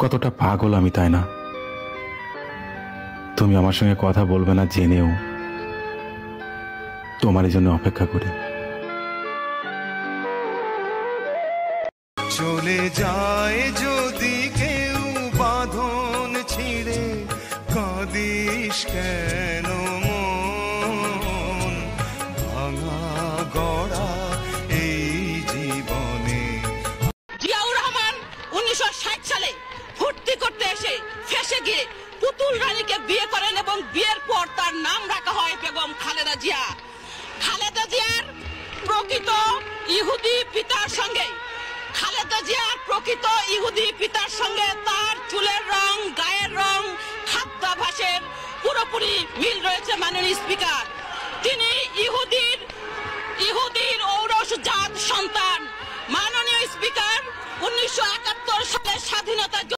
কতটা পাগল আমি, তাই না? তুমি আমার সঙ্গে কথা বলবে না জেনেও তোমার জন্য অপেক্ষা করি। চলে যায় যদি কেউ বাঁধন ছিঁড়ে, কাঁদিস কেন মন? ভাঙা গড়া এই জীবনে। জিয়াউর রহমান 1960 সালে ভর্তি করতে এসে ফেঁসে গিয়ে পুতুল রানীকে বিয়ে করেন এবং বিয়ের পর তার নাম রাখা হয় বেগম খালেদা জিয়া। খালেদা জিয়ার প্রকৃত ইহুদি পিতার সঙ্গে তার চুলের রং, গায়ের রং, খাদ্যাভ্যাসের পুরোপুরি মিল রয়েছে। মাননীয় স্পিকার, তিনি ইহুদির ঔরসজাত সন্তান। মাননীয় স্পিকার, 1971 সালের স্বাধীনতা